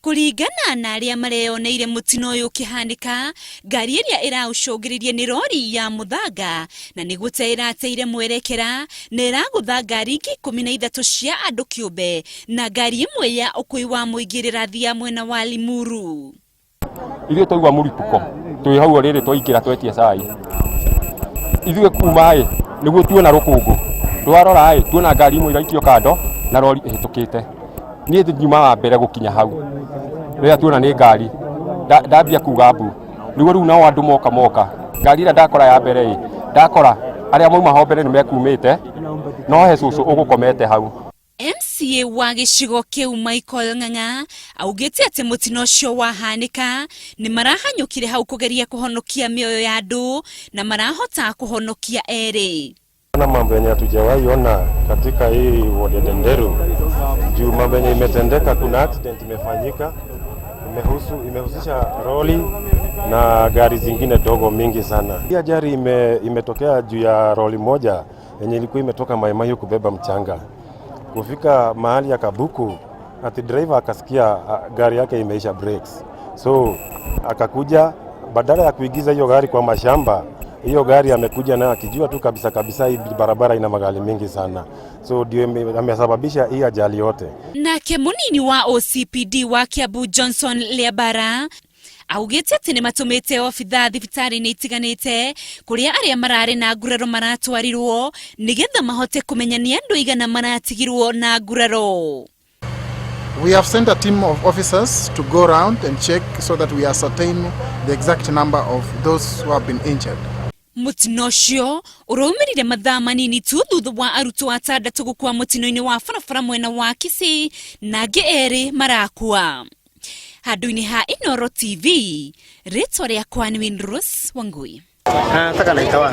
Kuringana na aria mareyoneire mutino uyu ukihanika, ngari iria iraucungiririe ni rori ya muthanga na ni gute irateire mwerekera na iragutha ngari ingi 13 cia andu kiumbe na ngari imwe ya ukui wa muingi rirathia mwena wa Limuru. Ithuĩ twaigua mũrituko twi hau rĩrĩ twaikĩra twetia cai. Ithuĩ kuma nĩguo tuona rũkũngũ twarora tuona ngari imwe iraikio kando na rori ĩhĩtũkĩte. Niĩ thima wa mbere gũkinya hau rĩrĩa tuona nĩ ngari ndambia kuga mbu nĩguo rĩu nao andũ moka ngari ĩrĩa ndakora ya mbere ndakora arĩa mauma ho mbere nĩmekumĩte no he cũcũ ũgũkomete hau. MCA wa gĩcigo kĩu Michael Ng'ang'a augĩte atĩ mutino ũcio wahanĩka nĩ marahanyũkire hau kũgeria kũhonokia mĩoyo ya andũ na marahota kũhonokia erĩ. Na mambo yenye hatujawahi ona katika hii ward ya Ndenderu. Juu mambo yenye imetendeka, kuna accident imefanyika imehusisha roli na gari zingine dogo mingi sana. Hii ajali imetokea juu ya roli moja yenye ilikuwa imetoka Mai Mahiu kubeba mchanga. Kufika mahali ya Kabuku, ati driver akasikia gari yake imeisha brakes. So akakuja badala ya kuigiza hiyo gari kwa mashamba, hiyo gari amekuja na akijua tu kabisa hii barabara ina magari mingi sana. So ndio amesababisha hii ajali yote. Nake munini wa OCPD wa Kiambu Johnson Liabara augĩte atĩ nĩ matũmĩte obitha thibitarĩ-inĩ itiganĩte kũrĩa arĩa mararĩ na nguraro maratwarirwo nĩgetha mahote kũmenya nĩ andũ igana maratigirwo na nguraro. We have sent a team of officers to go around and check so that we ascertain the exact number of those who have been injured. Mutino ũcio ũraumirire mathaa manini tu thutha wa arutwo atandatũ gũkua mutino-inĩ wa barabara mwena wa Kisii na angĩ erĩ marakua. Handũ-inĩ ha Inooro TV, rĩtwa rĩakwa nĩ Windrose Wangui. Taka naitawa.